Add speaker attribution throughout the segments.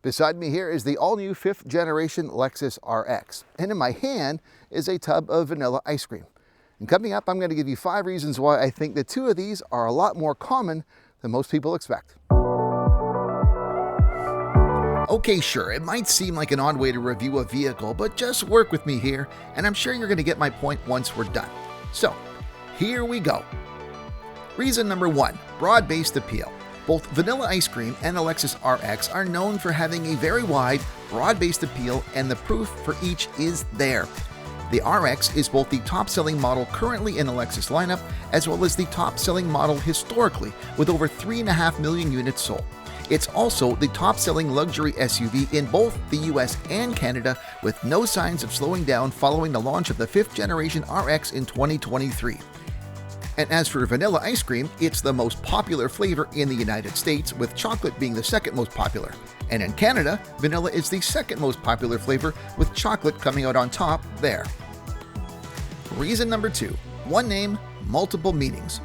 Speaker 1: Beside me here is the all-new 5th generation Lexus RX, and in my hand is a tub of vanilla ice cream. And coming up, I'm going to give you 5 reasons why I think the two of these are a lot more common than most people expect. Okay, sure, it might seem like an odd way to review a vehicle, but just work with me here, and I'm sure you're going to get my point once we're done. So, here we go. Reason number 1, broad-based appeal. Both vanilla ice cream and the Lexus RX are known for having a very wide, broad-based appeal, and the proof for each is there. The RX is both the top-selling model currently in the Lexus lineup, as well as the top-selling model historically, with over 3.5 million units sold. It's also the top-selling luxury SUV in both the US and Canada, with no signs of slowing down following the launch of the 5th generation RX in 2023. And as for vanilla ice cream, it's the most popular flavor in the United States, with chocolate being the second most popular. And in Canada, vanilla is the second most popular flavor, with chocolate coming out on top there. Reason number 2, one name, multiple meanings.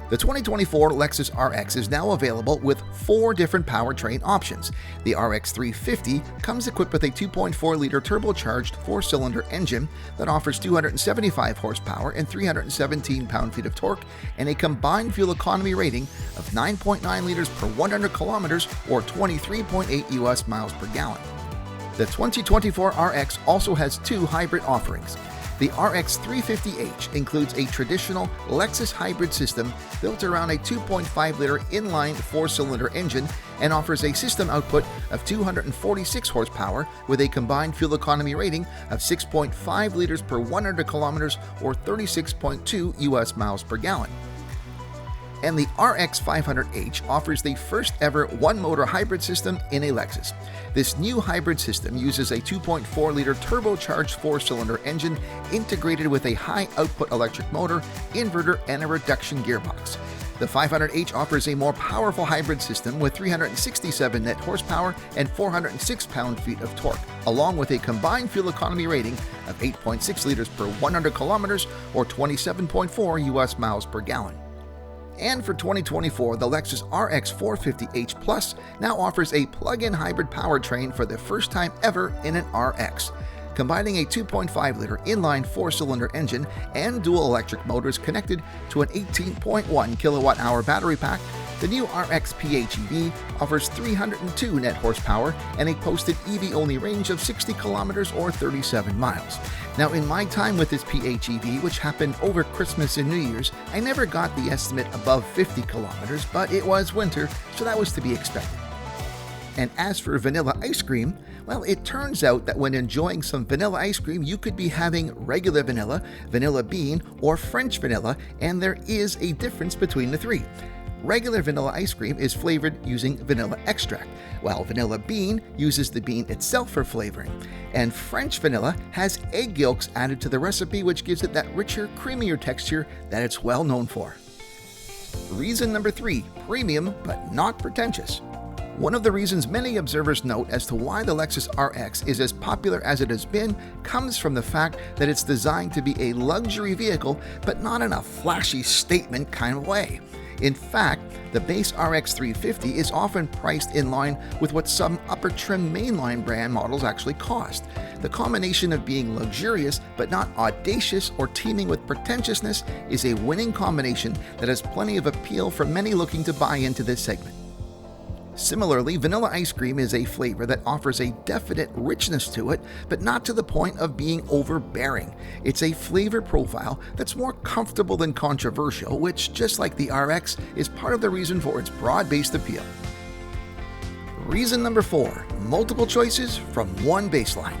Speaker 1: The 2024 Lexus RX is now available with 4 different powertrain options. The RX 350 comes equipped with a 2.4-liter turbocharged 4-cylinder engine that offers 275 horsepower and 317 pound-feet of torque, and a combined fuel economy rating of 9.9 liters per 100 kilometers or 23.8 US miles per gallon. The 2024 RX also has 2 hybrid offerings. The RX 350h includes a traditional Lexus hybrid system built around a 2.5-liter inline 4-cylinder engine and offers a system output of 246 horsepower with a combined fuel economy rating of 6.5 liters per 100 kilometers or 36.2 US miles per gallon. And the RX 500h offers the first ever one-motor hybrid system in a Lexus. This new hybrid system uses a 2.4-liter turbocharged 4-cylinder engine integrated with a high-output electric motor, inverter, and a reduction gearbox. The 500h offers a more powerful hybrid system with 367 net horsepower and 406 pound-feet of torque, along with a combined fuel economy rating of 8.6 liters per 100 kilometers or 27.4 US miles per gallon. And for 2024, the Lexus RX 450h Plus now offers a plug-in hybrid powertrain for the first time ever in an RX. Combining a 2.5-liter inline 4-cylinder engine and dual electric motors connected to an 18.1 kilowatt-hour battery pack, the new RX PHEV offers 302 net horsepower and a posted EV-only range of 60 kilometers or 37 miles. Now, in my time with this PHEV, which happened over Christmas and New Year's, I never got the estimate above 50 kilometers, but it was winter, so that was to be expected. And as for vanilla ice cream, well, it turns out that when enjoying some vanilla ice cream, you could be having regular vanilla, vanilla bean, or French vanilla, and there is a difference between the 3. Regular vanilla ice cream is flavored using vanilla extract, while vanilla bean uses the bean itself for flavoring. And French vanilla has egg yolks added to the recipe, which gives it that richer, creamier texture that it's well known for. Reason number 3, premium but not pretentious. One of the reasons many observers note as to why the Lexus RX is as popular as it has been comes from the fact that it's designed to be a luxury vehicle, but not in a flashy statement kind of way. In fact, the base RX 350 is often priced in line with what some upper-trim mainline brand models actually cost. The combination of being luxurious but not audacious or teeming with pretentiousness is a winning combination that has plenty of appeal for many looking to buy into this segment. Similarly, vanilla ice cream is a flavor that offers a definite richness to it, but not to the point of being overbearing. It's a flavor profile that's more comfortable than controversial, which, just like the RX, is part of the reason for its broad-based appeal. Reason number 4, multiple choices from one baseline.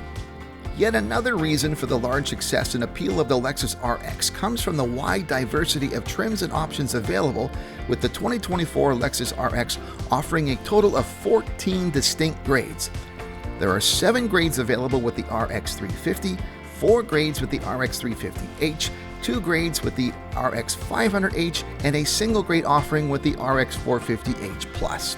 Speaker 1: Yet another reason for the large success and appeal of the Lexus RX comes from the wide diversity of trims and options available, with the 2024 Lexus RX offering a total of 14 distinct grades. There are 7 grades available with the RX 350, 4 grades with the RX 350h, 2 grades with the RX 500h, and a single grade offering with the RX 450h Plus.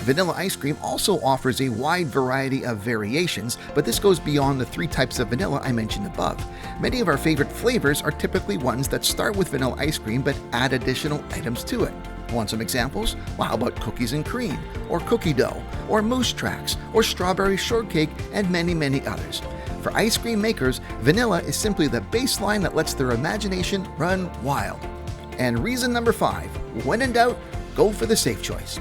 Speaker 1: Vanilla ice cream also offers a wide variety of variations, but this goes beyond the 3 types of vanilla I mentioned above. Many of our favorite flavors are typically ones that start with vanilla ice cream but add additional items to it. Want some examples? Well, how about cookies and cream, or cookie dough, or moose tracks, or strawberry shortcake, and many, many others. For ice cream makers, vanilla is simply the baseline that lets their imagination run wild. And reason number 5, when in doubt, go for the safe choice.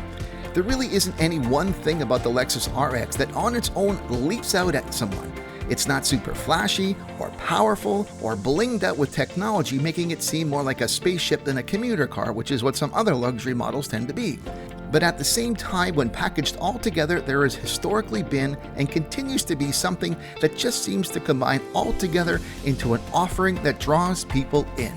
Speaker 1: There really isn't any one thing about the Lexus RX that on its own leaps out at someone. It's not super flashy, or powerful, or blinged out with technology, making it seem more like a spaceship than a commuter car, which is what some other luxury models tend to be. But at the same time, when packaged all together, there has historically been and continues to be something that just seems to combine all together into an offering that draws people in.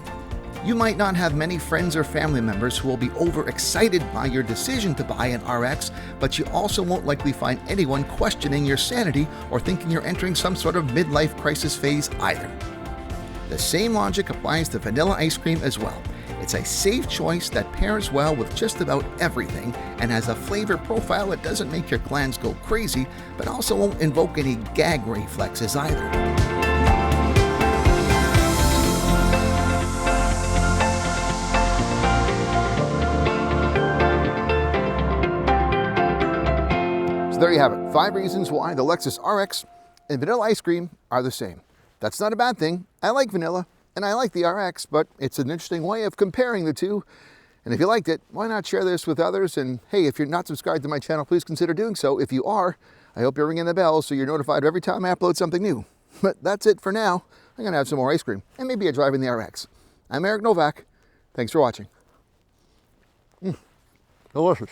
Speaker 1: You might not have many friends or family members who will be overexcited by your decision to buy an RX, but you also won't likely find anyone questioning your sanity or thinking you're entering some sort of midlife crisis phase either. The same logic applies to vanilla ice cream as well. It's a safe choice that pairs well with just about everything and has a flavor profile that doesn't make your glands go crazy, but also won't invoke any gag reflexes either. So there you have it, 5 reasons why the Lexus RX and vanilla ice cream are the same. That's not a bad thing. I like vanilla and I like the RX, but it's an interesting way of comparing the two. And if you liked it, why not share this with others? And hey, if you're not subscribed to my channel, please consider doing so. If you are, I hope you're ringing the bell so you're notified every time I upload something new. But that's it for now. I'm gonna have some more ice cream and maybe a drive in the RX. I'm Novak. Thanks for watching. Delicious.